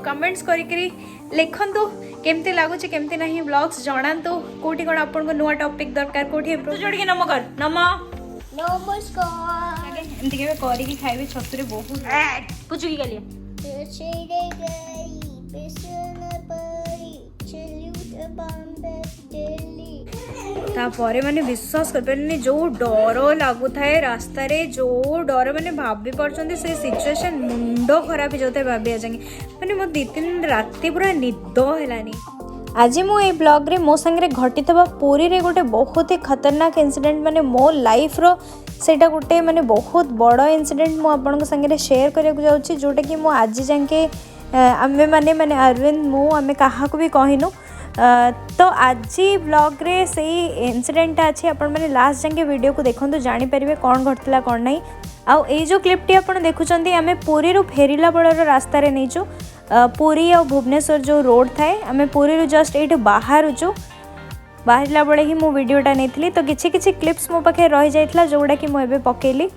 Comments करी लिखंतु केमती लगुच केमती नहीं ब्लॉग्स जनातु कोठी कोन आपन को नुवा टॉपिक दरकार कोठी इम्प्रूव जोड़ी के नम कर नम नमस्कार एमती के करी की खाइबे छतुरे बहुत पुचु की गलिया चले गई बेसन परी चलू बॉम्बे दिल्ली तापर मैंने विश्वास कर जो डर लगु थाए रास्ता रे जो डर मैंने भाभी पार्टी से सिचुएशन मुंड खराब हो जाता भाभी जाए मैंने मो 2-3 दिन राति पूरा निद है। आज मुझे ब्लॉग रे मो संगे घटी पुरी रे गोटे बहुत ही खतरनाक इंसिडेंट माने मो लाइफ रो सेटा गोटे माने बहुत बड़ इंसिडेंट मु आपन संगे शेयर करने जाऊँगी जोटा कि मु आज जाके आमे माने माने अरविंद मु आमे कहा भी कहनु तो आज ब्लॉग रे से इंसिडेंट अच्छी आपण मैंने लास्ट जाके वीडियो को देखते जानीपर कौन घटला कौन ना आउ ये जो क्लिपटी आप देखुं आम पुरी रू फेरला बेलर रास्त नहींचु पुरी आ भुवनेश्वर जो रोड थाए आम पुरी रू जस्ट ये बाहरुचु बाहरला बेले ही मु वीडियोटा नहीं तो किछि किछि क्लिप्स मो पाखे रही जाइथिला जोड़ा कि मुझे पकेली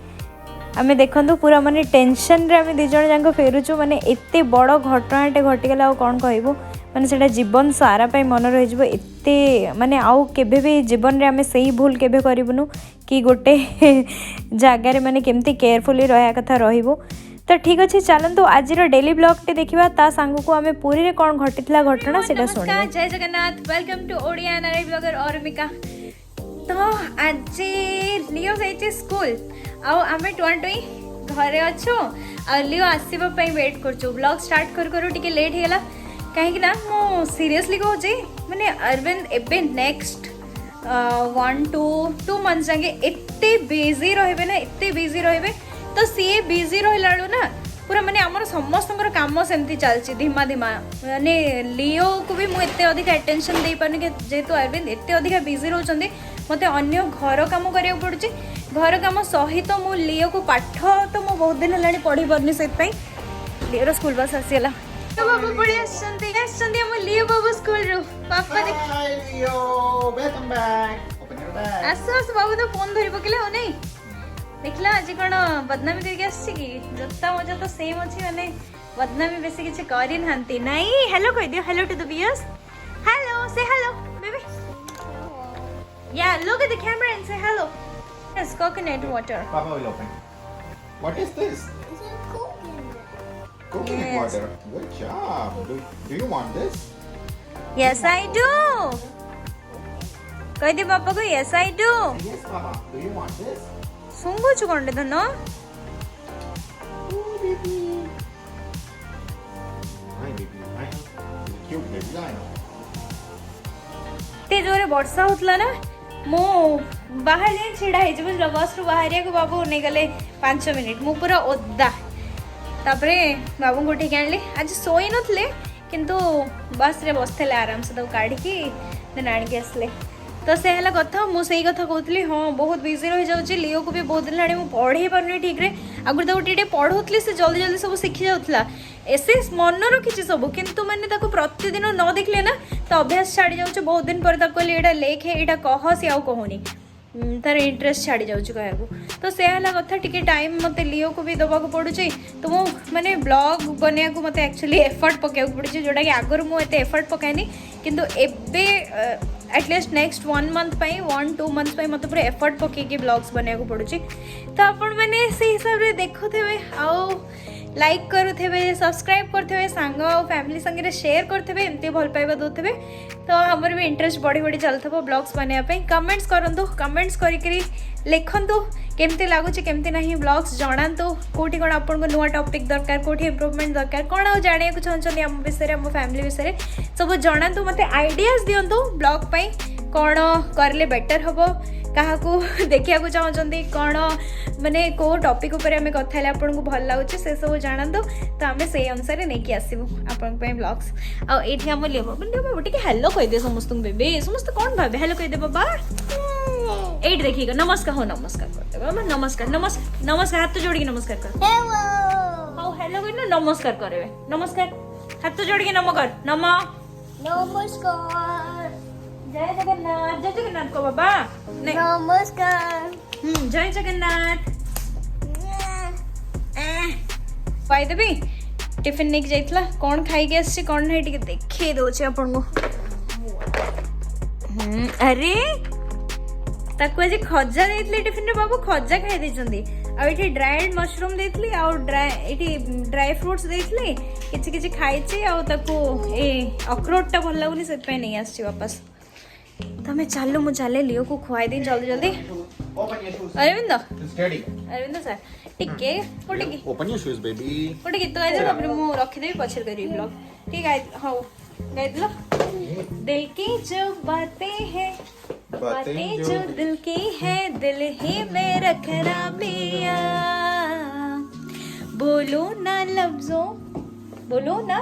आम देखु पूरा माने टेंशन रे आम दी जण जाक फेरुचु माने एते बड़ घटनाटे घटीगला कौन कहबो माने सेटा जीवन सारा पाई मन रही एते माने आउ केबे भी जीवन रे आम सही भूल केबे करिबुनु कि गोटे जगार माने केमती केयरफुली रहा कथा रहिबो। तो ठीक अच्छे चलतु आज डेली ब्लॉग टे देखा ता सांग को आम पुरी रे कौन घटी घटना से शुणा। जय जगन्नाथ वेलकम टू ओडिया नारी ब्लॉगर अरमिका। तो आज लियो जाइए स्कूल आमे टुआं टुई घरे अच्छु आ लियो आसीबा पई वेट करछु ब्लॉग स्टार्ट करू टिके लेट हेला कहीं ना मो सीरियसली कहूँ माने अरविंद एबे नेक्स्ट 1-2 मंथ्स जाके एते बिजी रहिबे ना एते बिजी रहिबे तो सी बिजी रहिला ना पूरा माने आमर समस्त काम सेमती चलची धीमा धीमा माने लियो को भी मुझे एते अधिक अटेंशन दे पानी के जेहेतु अरविंद एते अधिक बिजी रहउचंदी मते अन्य घर काम करिया पड़ुची घर काम सहित मु लियो को पाठ तो मु बहुत दिन हलाणी पढ़ी परनी सेत पई लियो स्कूल बस आसीला तो बाबू पढ़ी आछंती हम लियो बाबू स्कूल रो पापा देख hi Leo welcome back open your bag आसो बाबू तो फोन धरि पकेले हो नहीं देखला आज कौन बदनामी करके आसी कि जता मजा तो सेम अच्छी माने बदनामी बेसी किसी करी नांती नहीं हेलो कह दियो hello to the viewers hello say hello baby या look at the camera and say hello yes coconut water Papa will open. What is this? Coconut Yes. water. Good job. Do you want this? Yes I do कह दे पापा को yes I do Yes, Papa. Do you want this? सुंगु चुकोंडे धन Oh, baby. Hi, baby. Hi. Cute baby. I know. ते जोरे वर्षा होतला ना मो बाहर जाए छिड़ा है बुझल बस रु बाहरिया को बाबू नहीं गले 5 मिनिट मु पूरा ओदा तापरे बाबू को उठे आनली आज सोई नथले किंतु बस रे बसले आराम से तो काढ़ी की देन आन के आसले तो से हला कथा मु सही कथा कहतली हाँ बहुत बिजी रही जाउची लियो को भी बहुत दिन लाणी मु पढ़े पारनी ठीक रे आगु तो टिटे पढ़ौतली से जल्दी जल्दी सब सीखी जाउतला ऐसे मन रखी सब किंतु मैंने ताको प्रतिदिन न देखले ना तो अभ्यास छाड़ी जाउछ बहुत दिन पर ताको एटा लेख एटा कह से आउ कहूनी तार इंटरेस्ट छाड़ी जाउछ कहू तो से हला कथा टिके टाइम मते लियो को भी दबा को पड़ुची तो मो माने ब्लॉग बनिया को मते एक्चुअली एफर्ट पकेउ पड़ुची जोटा कि आगर मु एते एफर्ट पकाइनी किंतु एबे एटलिस्ट नेक्स्ट 1 मंथ 1-2 मंथ मत पूरा एफर्ट पकईकि ब्लॉग्स बनाया पड़ुची तो आपण मैंने से हिसाब से देखुथे आओ लाइक करुथे सब्सक्राइब करते सांग फैमिली संगे शेयर करते एमती भल पाइबा दौथे तो हमर भी इंटरेस्ट बढ़ी बढ़ी चलता ब्लॉग्स बनाया कमेंट्स करंतु कमेंट्स करी लिखंतु केमती लगुच केमती नहीं ब्लॉग्स जनातु कोठी कौन आपन को नुआ टॉपिक दरकार कोठी इम्प्रूवमेंट दरकार कौन आ जानिया को चाहछन हम विषय आम फैमिली विषय सब जनातु मते आइडियाज दियंतु ब्लॉग पई कौन करले बेटर हबो क्या देखा चाहते कौन माने को टॉपिक उपर आम कथा आपन को भल लगुच से सब जानतु तो आम से अनुसार नहीं आसबू आपण ब्लॉग्स आठी आम लियो बाबू टे हेलो कहीदे समस्त बेबी समस्त कौन भावे हेलो कहीदे बाबा एट देखिए नमस्कार हो नमस्कार करते नमस्कार नमस्कार नमस्कार हाथ जोड़ के नमस्कार कर हाँ हेलो कह नमस्कार करे नमस्कार हाथ जोड़ के नमस्कार नमस्कार जय जगन्नाथ को बाबा नमस्कार जय जगन्नाथ कहीदेवी टिफिन नहीं जाइतला कौन खाई के आसी कौन नहीं टिके देखे दोचे अपन को अरे ताको आज खजा देइतले टिफिन रे बाबू खजा खाई देचंदी आ एठी ड्राइड मशरूम देइतली आ ड्राई फ्रूट्स देइतले किछि किछि खाइछि आ ताको ए अखरोट टा भल लागुनी से पे नहीं आसी वापस तमे चालू मु चाले लियो को खुआई दे जल्दी जल्दी Open your shoes. Arvind It's ready. Arvind sir टिके कोटिके Open your shoes, baby. ଗୋଟେ ଗୀତ ଗାଇଦେବ ତାପରେ ମୁଁ ରଖିଦେବି ପଛରେ କରିବି ବ୍ଲଗ ठीक है ହଉ ଗାଇଦେଲ दिल की जो बातें हैं बातें जो दिल की है दिल ही में रखना पिया बोलो ना लफ्जों बोलो ना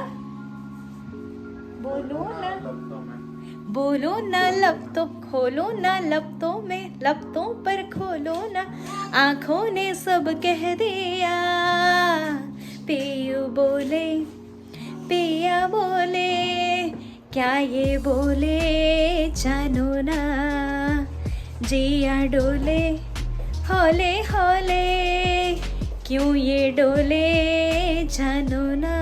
बोलो ना लफ्तों खोलो ना लफ्तों में लफ्तों पर खोलो ना आंखों ने सब कह दिया पियू बोले पिया बोले क्या ये बोले जानो ना जिया डोले हौले हौले क्यों ये डोले जानो ना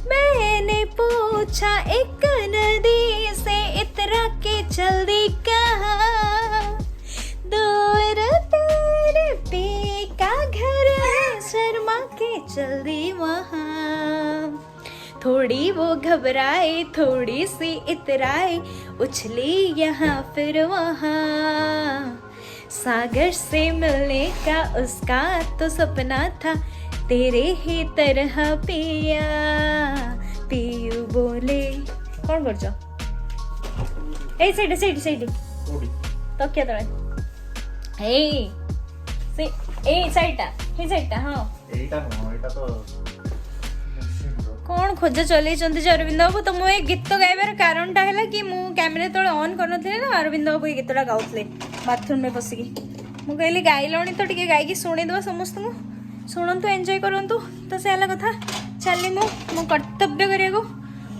मैंने पूछा एक नदी से इतरा के जल्दी कहाँ दूर तेरे पी का घर है शर्मा के जल्दी वहाँ थोड़ी वो घबराए थोड़ी सी इतराए उछली यहाँ फिर वहाँ सागर से मिलने का उसका तो सपना था तेरे ही तरह पिया पियू बोले कौन कर जो ए साइड तो क्या तळे ए साइडटा हाँ एटा तो कौन खोज चल अरविंद बाबू तो मुझे गीत गाइबार कारणटा है कि मु कैमेरा तले ऑन करनथले ना अरविंद बाबू ये गीतटा गाउथले बाथरूम में बसिकी मु कहली गाइलणी तो टिके गाइकी शुणी देवा समस्त को शुणु एंजॉय करंतु तो से अलग कथा चली मो कर्तव्य करिया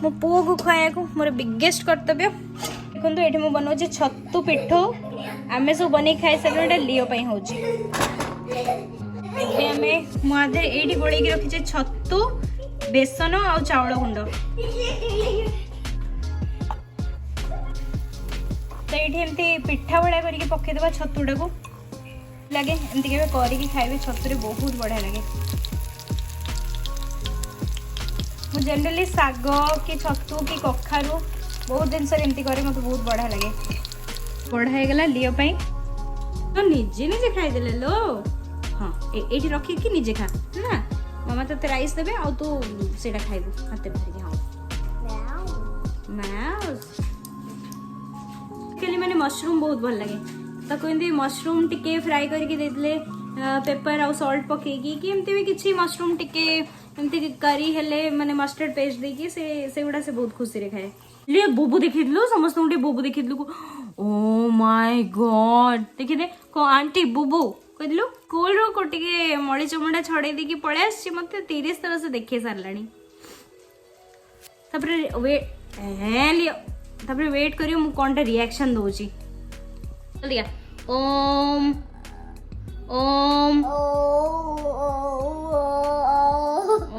मो पुओ को खुआया को मोर बिगेस्ट कर्तव्य देखो ये मुझे बनाऊँ छतु पिठ आम सब बन खाई सारे लिओ होची मुझे ये गोड़े रखीचे छतु बेसन आ चाउल गुंड तो ये पिठा भाया करके पकईदे छतुटा को लगे एमती के करके खाइबे छतुरे बहुत बढ़िया लगे मु जनरली साग कि छतु कि कखारू बहुत जिन एमती करे मत बहुत बढ़िया लगे बढ़ा गला लियो पाई तो निजे निजे खाईदेले लो हाँ ये रखिकी निजे खा ना मामा ते राइस देबे आ तू सेटा खाइबू हाते धरिके हाँ माउस केली माने मशरूम बहुत भल लगे ताको एमती मशरूम टिके फ्राई करके देले पेपर आ सॉल्ट पकेकी कि एमती भी किछि मशरूम टिके एमती करी हेले माने मस्टर्ड पेस्ट देकी से गुडा से बहुत खुशी रे खाए ले बुबु देखिदलु समस्त उठे बुबु देखिदलु ओ माय गॉड देखि दे को आंटी बुबु कहलु कोल रो कोटिके मळी चमड़ा छड़े देकी पळे आछि मते 30 तरह से देखे सारलानी तबरे वेट लियो तबरे वेट करियो मु कोनटा रिएक्शन दोची जल्दी ओम ओम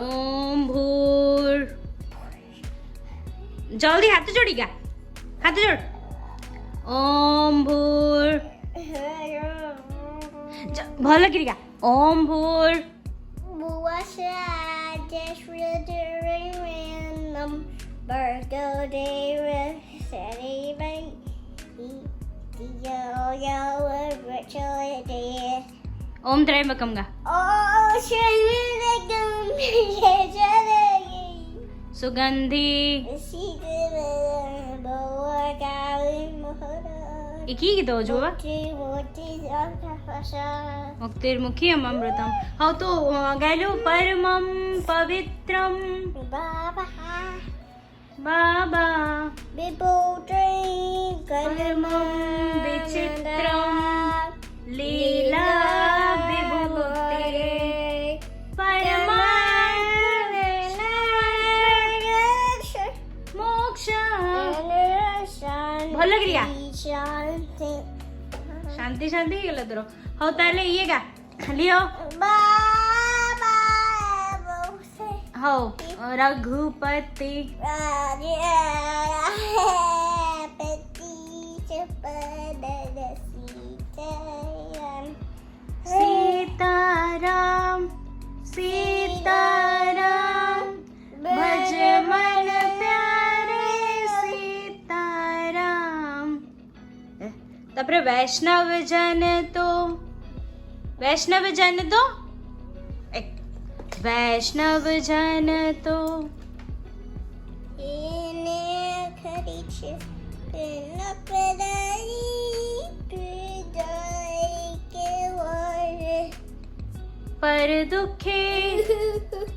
ओम भूर जल्दी हाथ जोड़िगा हाथ जोड़ ओम भूर भल गिरिगा ओम भूर ओम त्र्यंबकम गा सुगंधी की गीत हो जो मुक्तिर्मुखी अमृतम हाँ तो गाइलो परमं पवित्रम बाबा परमं विचित्रम लीला विभूति मोक्ष भल लगिया शांति शांति गला तोर हाँ ताले ये गा लियो हो रघुपति सीताराम सीताराम भज मन प्यारे सीताराम। तापरे वैष्णव जन तो वैष्णव जन तो पर दुखे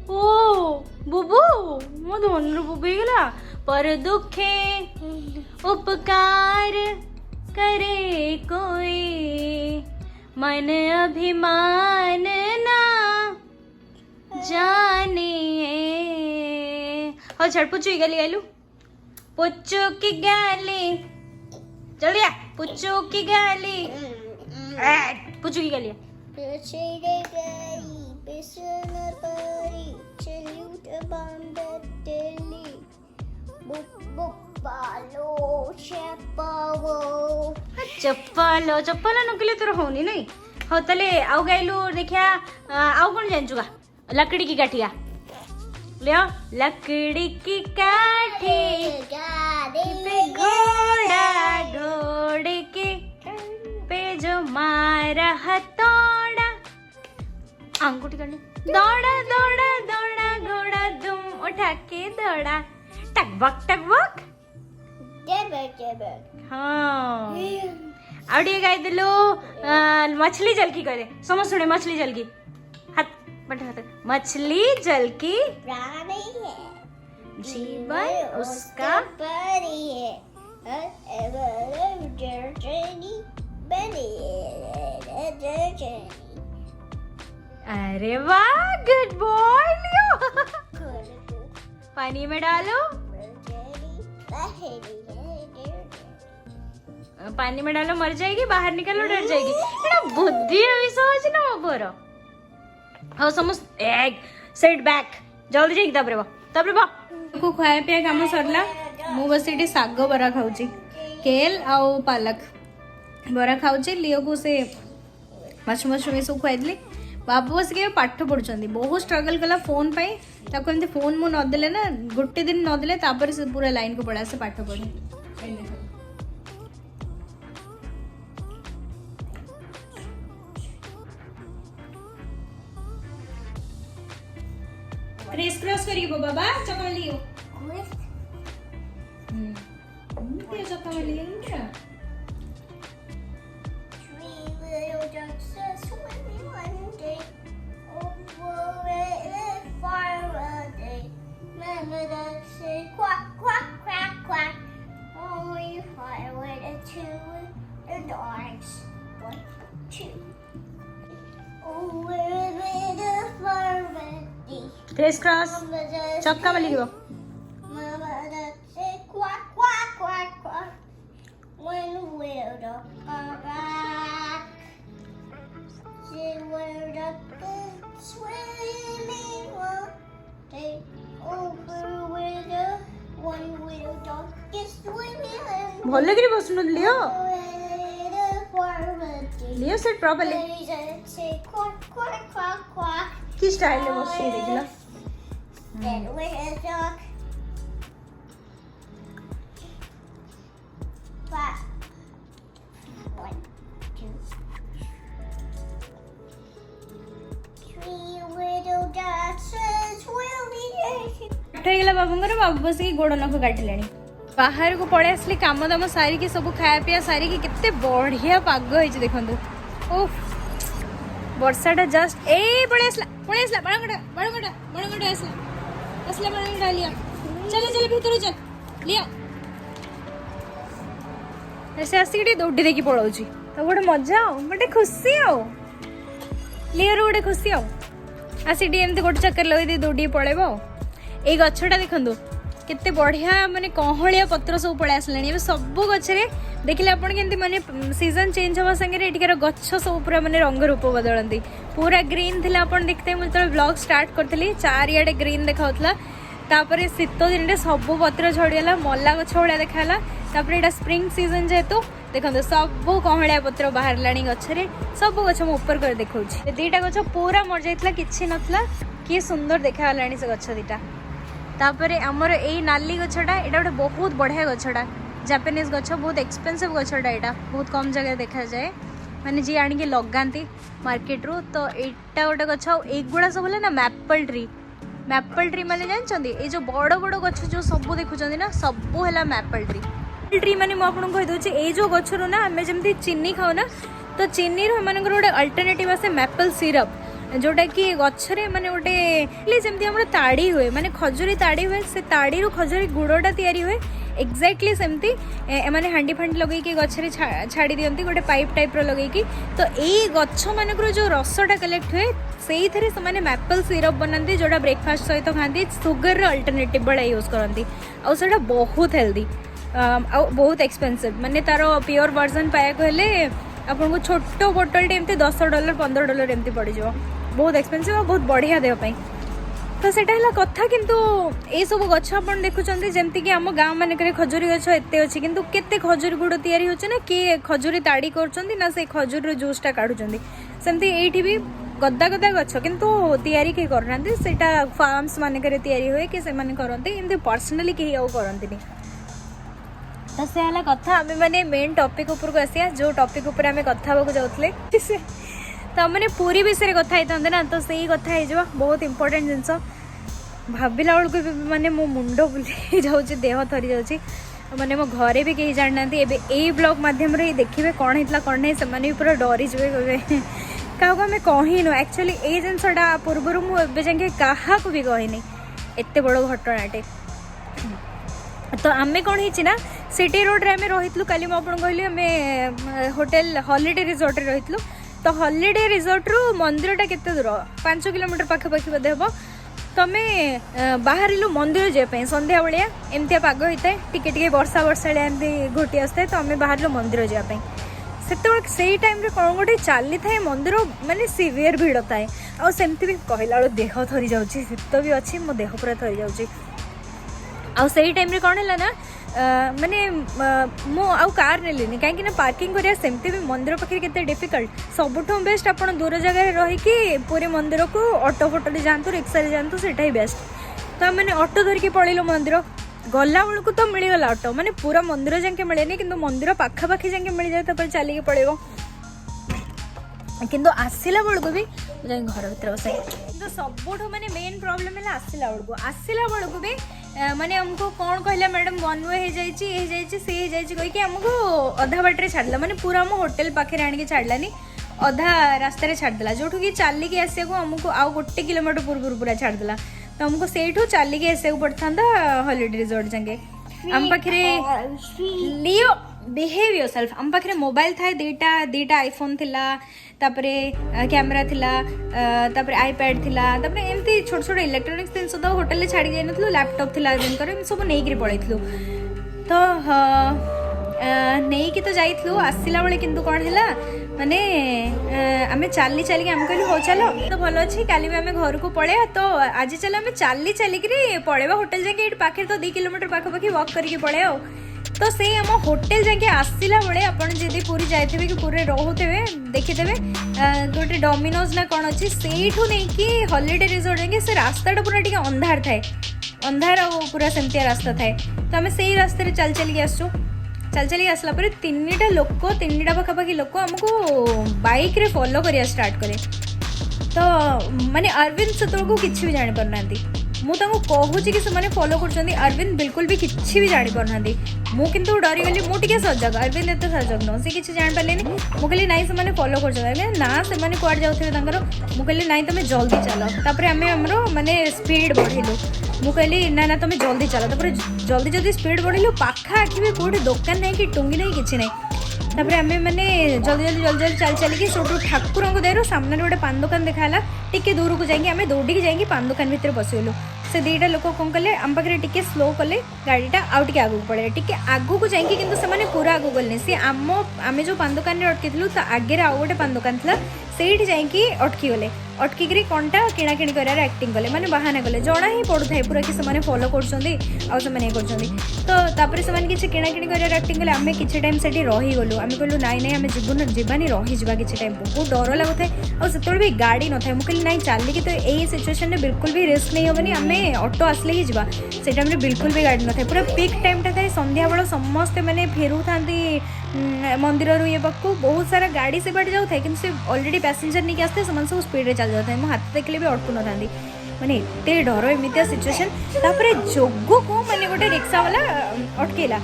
ओ बुबू मो धन बुबू गला पर दुखे उपकार करे कोई मन अभिमान ना जाने हो छड़ पुच्चू की गली आलू पुच्चू की गली जल्दी आ पुच्चू की गली पुच्चू की गली चप्पल नुकिले तोर होनी नहीं हो तले आउ गाइलु देखिया आउ कौन जानचु का लकड़ी की काठिया लियो लकड़ी की काठी पे घोड़ा घोड़े के पे जो मारा हथौड़ा अंगूठी करनी दौड़ा दौड़ा दौड़ा घोड़ा दुम उठा के दौड़ा टकबक टकबक हाँ आउडिया गाई दिलो मछली जल की करे समझ सुने मछली जल की हाथ बटे हाथ मछली जल की प्राणी है जीवन उसका परी है अरे वाह गुड बॉय लियो पानी में डालो पानी में डालो मर जाएगी बाहर निकालो डर जाएगी एटा बुद्धि है सोच ना मोर हाँ समझ एक सेट बैक जल्दी जाइक तापरे बा को खाया पिया काम सरला मु बस एटी साग बरा खाउची केल आउ पालक बरा खाउची लियो को से मशरूम सब खुआइली बाबू बस के पाठ पढ़ुଛନ୍ତି बहुत स्ट्रगल कला फोन पाई ताको एमती फोन मु न देले ना गोटे दिन न देले तापर से पूरा लाइन को पड़ा से पाठ पढ़ी क्रिस क्रॉस करियो बाबा चक्कर लियो ये चक्कर लियो क्या Quack, quack, quack, quack. Only fire with a two the dogs. 1, 2. Oh, with a fire with criss cross चक्का में लिखो Mama that say quack, quack, quack, quack. When will the come back? Say where the swimming will take over with the one will dog is swimming. भल लगे बसुन Leo Leo set properly Say quack, quack, quack, quack. की style में बसुन देखला Then with a dog. Quack. 1, 2, 3 little dogs will be there. गला बाबूंगर बाबू बस की गोड़ नख काटिले बाहर को पड़े आसली काम दाम सारिकी सब खाया पिया सारिकी केते बढ़िया पाग होइछ देखंतु ओफ वर्षाटा जस्ट ए पड़े आसला बड़गटा असला बड़गटा लिया चल भीतर चल लिया ऐसे आसिक दौड़ी देखी पड़ाऊँगी तो गोटे मजा आओ गोटे खुशी आओ लियो गोटे खुशी आओ आसिक एमती गोटे चक्कर लगे दौड़ी पड़ेब ये गछटा देखु केते बढ़िया माने कहलिया पत्र सब पड़े आसलानी सब गछरे देखिले आपण केमती माने सीजन चेंज हवा संगे एटिकार गछ सब पूरा माने रंग रूप बदलती पूरा ग्रीन थिला आपण देखते मुझे जो ब्लॉग स्टार्ट करथली चारियाडे ग्रीन देखाउतला तापरे शीत दिन में सब पत्र झड़गला मल्ला गछ भाया देखाला तापर एटा स्प्रिंग सीजन जेहेतु देखो सब कहलिया पत्र बाहर लाणी गछरे सब गछ मु ऊपर कर देखौछि दीटा गछ पूरा मर जाइतला किछि नथला कि सुंदर देखालाणी से गछ दीटा तापर हमर एई नाली गछटा एटा गोटे बहुत बढ़िया गछटा जापानीज गछ बहुत एक्सपेंसिव गछटा एटा बहुत कम जगह देखा जाए माने जी आनी के लगाती मार्केट रू तो एटा गोटे गछ एगुड़ा सब ना मैपल ट्री माने जानछंदी ए जो बड़ बड़ गछ जो सब देखुछंदी ना सब हैला मैपल ट्री माने मु आपन कहि दोछि ए जो गछ रू ना हमें जेमती चीनी खाऊ ना तो चीनी रो मानकर गोटे अल्टरनेटिव आसे मैपल सिरप जोटा कि गछरे माने गोटे जमती हमर ताड़ी हुए माने खजुरी ताड़ी हुए से ताड़ी रो खजुरी गुड़टा तैयारी हुए एक्जाक्टली सेमती माने हांडी फांडी लगे कि गछरे छाड़ी दियंती गोटे पाइप टाइप रो लगे कि तो एई गछ मानकर जो रसटा कलेक्ट हुए सेई थरे से माने मैपल सिरप बनांती जोटा ब्रेकफास्ट सहित खाती सुगर रो अल्टरनेटिव बड़ा यूज करंती आ सेटा बहुत हेल्दी आ बहुत एक्सपेंसिव माने तारो प्योर वर्जन पाया कहले आपन को छोटो बोतल टे एमती $10 $15 एमती पड़ जाओ बहुत एक्सपेंसिव और बहुत बढ़िया देह पाई तो सेटा हला कथा किंतु ए सब गछ आपन देखुचंदी जेमती कि हम गांव मानकरे खजुरी गछ एते अछि किंतु केते खजुरी गुड़ तयारी होछ ना कि खजुरी ताड़ी करचंदी ना से खजुरी रो जूस टा काढुचंदी सेमती एठी भी गद्दा गद्दा गछ किंतु तयारी के करनांती सेटा फार्म्स मानकरे तयारी होय कि से माने करंती एमती पर्सनली केही आउ करंतीनी तो से हला कथा आमे माने मेन टॉपिक ऊपर को आसिया जो टॉपिक ऊपर आमे कथा होको जाउतले तो मैंने पूरी विषय कथा होता ना तो सही कथा हो बहुत इंपोर्टेंट जिनस भाविला बेलू भी माने मो मुंड बुले जाऊँगी देह थरी जाऊँगी माने मो घरे भी कहीं जाना ए ब्लॉग मध्यम देखिए कौन होता कौन नहीं से पूरा डरी जाए कहे क्या आम कहनु एक्चुअली ये जिनसटा पूर्वर मुझे जाके क्या भी कहनी एत बड़ घटनाटे तो आम कौन है सिटी रोड रे रही काली मुझे कहली आम होटेल हॉलिडे रिजॉर्ट रे रही तो हॉलिडे रिजॉर्ट रू मंदिरटा केते दूर 5 किलोमीटर पाखापाखि बोधे हम तमें बाहर मंदिर जाए संध्या बेलिया एमती पाग होता है टिके वर्षा वर्षाड़िया एमती घोटी आसता है तो आम बाहर मंदिर जाए से टाइम कौन गोटे चली थाए मंदिर माने सीवियर भिड़ थाए आमती भी कहला देह थरी जाऊँगी शीत भी अच्छी मो देह पूरा थरी जाऊँगी आई टाइम कौन है ना माने मो आउ कार नेलिनी कहीं पार्किंग करिया सेमती भी मंदिर पाखे केते डिफिकल्ट सबुठ बेस्ट आपन दूर जगह रहीकि पूरी मंदिर को ऑटो फोटो जातु रिक्शा जातु सेटा ही बेस्ट तो मैंने ऑटो धरिकी पलैलु मंदिर गला बेलू तो मिलगला ऑटो माने पूरा मंदिर जाके मिलेनी कि मंदिर पाखापाखि जाके मिल जाए चलिए पड़ेगा किंतु आसला बेलू भी घर भर बस तो सबुठ माने मेन प्रॉब्लम है आसला बेलू भी माने हमको कौन कहला मैडम वन वे कहीकि आमको अधा बाटे छाड़ला माने पूरा आम होटेल पाखे आनिक छाड़लानी अधा रास्तार छाड़देला जो कि चलिकी आसको आमको आउ 1 किलोमीटर पूर्व पूरा छाड़देला तो हमको से चलिकी आसको पड़ता हॉलिडे रिजॉर्ट जाके आम पाखे लियो बिहेव योरसेल्फ आम पाखे मोबाइल था दीटा आईफोन थिला तापरे कैमरा थिला तापरे आईपैड थिला तापरे एमती छोट छोट इलेक्ट्रोनिक्स जिन तो होटेल छाड़ी जाई नथलो लैपटॉप थिला जिनकर सब नहीं पळैथलु तो नहीं कि तो जाइथलु आसिला बेले किंतु कोन हैला माने आमे चली आम कहलु हो चलो तो भल अच्छी काली भी आमे घर को पळेया तो आज चलो आमे चली करी पळेबा होटेल जाके एट पाखे तो 2 किलोमीटर पाखापाखि वॉक करके पळेया तो से आम होटेल जाके आसला बेले आपड़ जदि पूरी जाइए कि पूरे रोथे देखीदे गोटे डोमिनोज ना कौन अच्छी से नहीं हॉलिडे रिजॉर्ट जाके से रास्ता पूरा टे अंधार थाए अंधार आ पूरा सेमतिया रास्ता थाए तो आम से रास्ते चली आसचु चली आसला 3टा लोक 3टा पाखापाखि लोक आमको बाइक रे फॉलो करिया स्टार्ट करे तो माने अरविंद से किसी भी जानी पारना मुझे कहूँ कि से फॉलो कर अरविंद बिल्कुल भी किसी भी जानी पारना मुझे किंतु डरीगली मुझे सजग अरविंद एत सजग नुह सी किसी जापारे मुझे कहली नाई से फॉलो कर ना से कौड़ जाऊे मुझे नाई तुम जल्दी चल तापर आम माने स्पीड बढ़ेलु मुझे कहली ना तुम जल्दी चल जल्दी जल्दी स्पीड बढ़ेलु पाखापाखि भी कौटे दुकान नहीं कि टुंगी नहीं किसी नहीं तापर आम मैंने जल्दी चलिकी सब ठाकुर को दे सामने गोटे पान दुकान देखा टिके दूर को जाइए आम दौड़ी जाइए पान दुकान भितर पशिगलु से दुईटा लोक कौन कले आम पाखे टिके स्लो कले गाड़ीटा आउ टे आगू पड़े टिके आगू जाइए कि पूरा आगू गले सी आम जो पान दुकान अटकी था आगे आउ गोटे पान दुकान था से जाइए अटकी गले अटकिकी कौनटा किणाकिणी कर एक्टिंग कले मैंने बाहाना कले जना ही पड़ू था पूरा कि से फॉलो कर तो किसी किणाकिणी कर एक्टिंग कले आम कि टाइम से रहीगलु आम कहलु नाई नाई आम जीवानी रहीजा कि टाइम बहुत डर लगुए और से भी गाड़ी न था मुझे नाई चलिकी तो यही सिचुएशन में बिल्कुल भी रिस्क नहीं हेनी आम ऑटो आसले ही जा से टाइम बिल्कुल भी गाड़ी न था पूरा पिक टाइमटा था संध्या बेल समस्ते मैंने फेरू था मंदिर ये पाक बहुत सारा गाड़ी से बाट जाऊ कि अलरेडी पैसेंजर नहीं आसते सब स्पीड रे चल जाता है हाथ देखले भी अटकु न था मैंने एत डर एमती सिचुएशन तापर जोगो को मैंने गोटे रिक्शा वाला अटकेला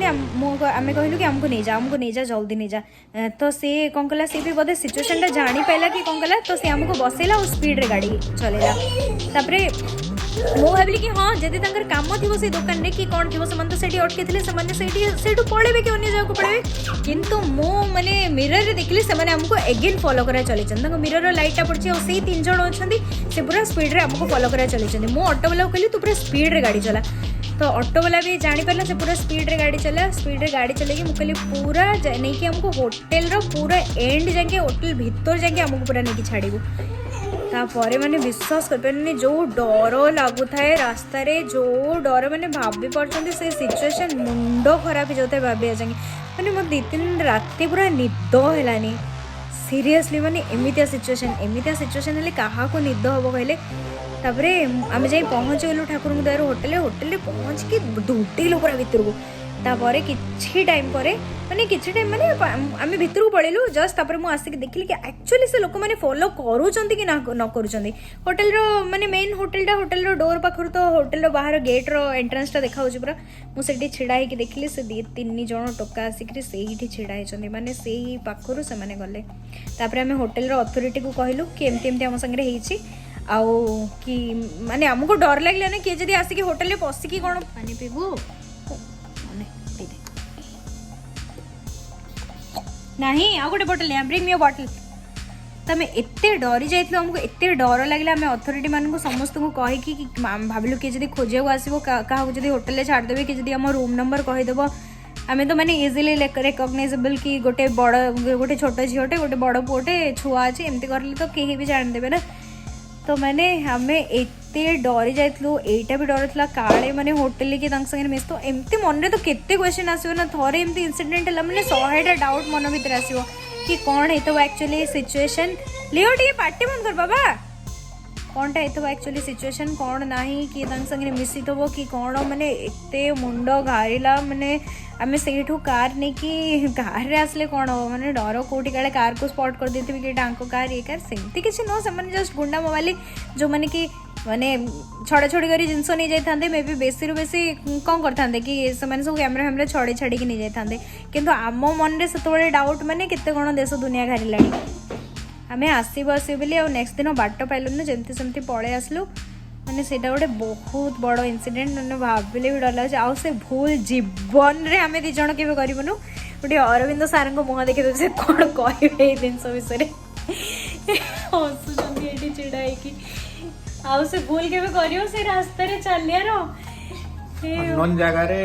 आम कहलु कि आमको नहीं जा जल्दी नहीं जा तो सी कौन कला सी भी बोधे सिचुएशन जानी पाला कि कौन कला तो सी आमको बसैला और स्पीड रे गाड़ी चलेला तापर मु भाविली कि हाँ जदि काम थी से दुकान में कि कौन थी तो से अटके से पड़े कि अन्य जगह पड़े किंतु मु माने मिरर देखली से आमको एगेन फॉलो करा चली मिरर लाइटा पड़ी और से 3 जन अच्छा से पूरा स्पीड रे आमको फॉलो करा चली मु ऑटो वाला कहली तू पूरा स्पीड रे गाड़ी चला तो ऑटो वाला भी जानी पारा से पूरा स्पीड रे गाड़ी चला स्पीड रे गाड़ी चलेगी मुझे पूरा नहीं कि हमको होटेल रो पूरा एंड जाके होटेल भीतर जाके हमको पूरा नहीं छाड़ू तापर मैंने विश्वास कर जो डर लगुए रास्ता रे जो डर मैंने भाभी पार्टी से सिचुएशन मुंड खराब हो जाता है भाभी जाए मैंने मो 2-3 दिन राति पूरा निद है सीरियसली मैंने एमती सिचुएशन है क्या निद हम कहले तापर आम जा पहुँच गलु ठाकुर द्वार होटेल पहुँच के दौड़ेलु पूरा भितर को तापर किछि टाइम माने आम भितर को पड़ेलु जस्ट तापर मु आसिक देखिली कि एक्चुअली से लोक मैंने फॉलो करूचंती कि न करूचंती होटेल रो माने मेन होटेल रो डोर पाखर तो होटेल रो बाहर गेट रो एंट्रेंस टा देखा पूरा मुझे छिड़ा ही देखिली से 2-3 जन टोका आसिक से छिड़ा होती माने से पाखर से माने गले तापर आम होटेल रो अथॉरिटी को कहलु कि एमती आम संगे होईची आउ कि माने हमको डर लगला ना किए जदि आसिक होटेल में पशिकी कौन पानी पीबू नहीं आ गोटे बोतल ब्रिंग मी अ बोतल तमें एत डरी जाइए आमको एत डर लगे आम अथॉरिटी मानक समस्त को कहीकि भाविलु किए जब खोजा आसो क्या होटेल छाड़देवे कि जब आम रूम नंबर कहीदेव आम तो मैंने इजिली रेकग्नाइजेबल कि गोटे बड़ गोटे छोट झीटे गोटे बड़ पुओटे छुआ अच्छे एमती कर तो कहीं भी जानदेवे ना तो मैंने आम एत डरी जाइलु एटा भी डर था काले मैंने होटेल कि संगे मिस तो एमती मन में तो केते क्वेश्चन आसो ना थोड़े एमती इंसिडेंट है मैंने 100टा डाउट मन भर आसो कि कौन है एक्चुअली सिचुएशन लियो टे पार्टी बंद कर बाबा कौनटा है एक्चुअली सिचुएशन कौन ना कि संगे मिसी थो कि कौन मैंने एत मुंड घारिला मैंने आम से कार नहीं कि कार रे आसले कौन हम मैंने डर कौटी काले कार को स्पॉट कर देती कि कार ये कार सेमती किसी नुह से जस्ट गुंडा मोबाइल जो मैंने कि माने छड़ा छड़ी कर जिनस नहीं जाते मे बी बेसी बेसी कौन करते कि सब कैमेरा फैमेरा छड़ी छाड़ी नहीं जाते किंतु आम मन में से डाउट मैंने केते कौन देश दुनिया घारिला आम आसबू बोली आ नेक्स्ट दिन बाट पाइलुन जमती सेमती पलि आसलु मैंने से गोटे बहुत बड़ इनसीडेंट मैंने भाविले भी डर लगे आउ से भूल जीवन में आम 2 जन के करूँ गोटे अरविंद सार मुह देखी से कौन कहे जिनस विषय हसुँच ये चिड़ा आउ से भूल के कर रास्ता चलियार नन जगह रे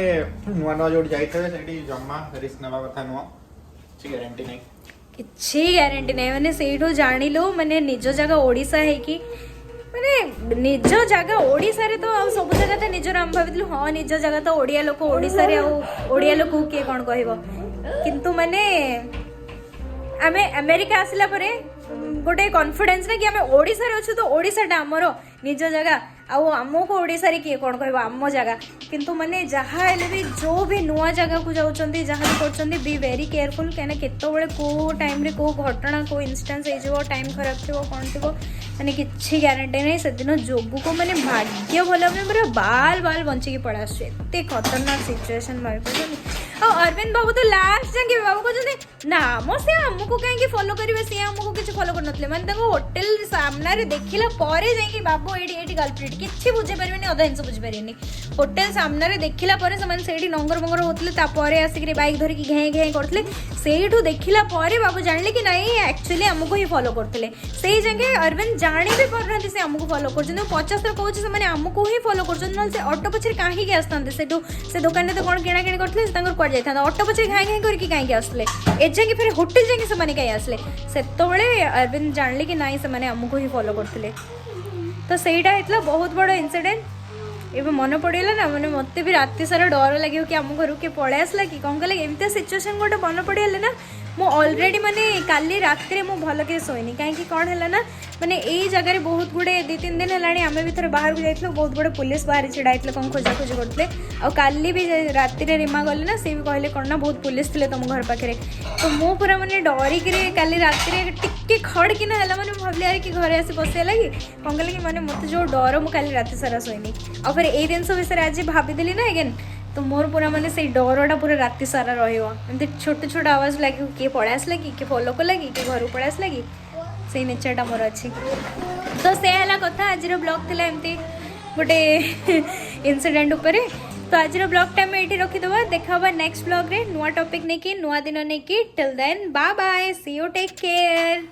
नुआ नुआ जोड़ जाइथे सेठी जम्मा रिस्क नवा कथा नुआ କିଛି ଗ୍ୟାରେଣ୍ଟି ନାହିଁ କିଛି ଗ୍ୟାରେଣ୍ଟି ନାହିଁ ମାନେ ସେଇଠୁ ଜାଣିଲୁ ମାନେ ନିଜ ଜାଗା ଓଡ଼ିଶା ହେଇକି ମାନେ ନିଜ ଜାଗା ଓଡ଼ିଶାରେ ତ ଆଉ ସବୁ ଜାଗା ତ ନିଜର ଆମେ ଭାବିଥିଲୁ ହଁ ନିଜ ଜାଗା ତ ଓଡ଼ିଆ ଲୋକ ଓଡ଼ିଶାରେ ଆଉ ଓଡ଼ିଆ ଲୋକ କିଏ କ'ଣ କହିବ କିନ୍ତୁ ମାନେ ଆମେ ଆମେରିକା ଆସିଲା ପରେ गोटे कॉन्फिडेंस ना कि आम ओडिशा अच्छु तो ओडिशाटा आमर निज जगह आमको ओडिशा किए कौन कह आम जगह किंतु माने जहाँ भी जो भी नुआ जगह को जाऊँच जहाँ भी कर बी वेरी केयरफुल कहीं केतबे कौ टाइम रे कौ घटना कौ इनस्टांस हो टाइम खराब थी कौन थी मैंने किसी ग्यारंटी नहीं से दिन जोगु को मैंने भाग्य भल पूरा बाल बाल बंचिकी पड़ा आसते खतरनाक सिचुएसन भाई और अरविंद बाबू तो लास्ट जाके बाबू कहते ना मो से आमको कहीं फॉलो करेंगे सी आमको किसी फॉलो कर मैंने होटेल सामने देखला परे जाइए बाबू ये गलप्रिट किसी बुझे पारे अधा जिन बुझीपारे होटेल सामने देखला से नंगर मंगर होते आसिक बैक धरिकी घें घें करते से देखला बाबू जानले कि नहीं एक्चुअली आमको ही फॉलो करते से जगह अरविंद जाणी भी पारना से आमको फॉलो कर 50 थर कहूँ से आमको ही फॉलो कर ऑटो पछे कहीं आसते से दुकान में तो कौन किणा किणी करते कौन जाता ऑटो पछे घाई घाई करके कहीं आसले एजाके फिर होटेल जाके से कहीं आसले से अरविंद जानले कि नाई से आमको ही फॉलो करते तो सहीटा होता बहुत बड़ इनसीडेंट एवं मन पड़ा ना मैंने मत भी राति सारा डर लगे कि आम घर के पलि आसला कि कौन कले एमती सिचुएसन गोटे मन पड़गले ना मु ऑलरेडी माने काली रात मु भल के शोनी कहीं कौन है ना माने यही जगह बहुत गुड़े 2-3 दिन है आम भी थोड़े बाहर को जाइए बहुत गुड़े पुलिस बाहर छिड़ा होते कौन खोजाखोजी करते आली भी राति रिमा गले ना सी भी कहले कौन ना बहुत पुलिस थे तुम घर पाखे तो मु पूरा मैंने डरिक काली राति टिके खड़ कि है मैंने भाविली यार कि घर आसी बस लगी कौन कले कि मैंने मत जो डर मुझे काली राति सारा शोनी और फिर यही जिन विषय आज भाविदेली ना अगेन तो मोर पूरा माने से डरटा पूरा राति सारा रही छोट छोट आवाज लगे किए पड़ा आसला कि फॉलो कला कि घर पड़ा आसला कि से नेचरटा मोर अच्छी तो से है कथा आज ब्लॉग थी एमती गोटे इनसीडेंट उपरे तो आज ब्लॉग टाइम ये रखीदे देखा नेक्स्ट ब्लॉग रे नुआ टॉपिक नहीं कि नुआ दिन नहीं कि till then bye bye see you take care.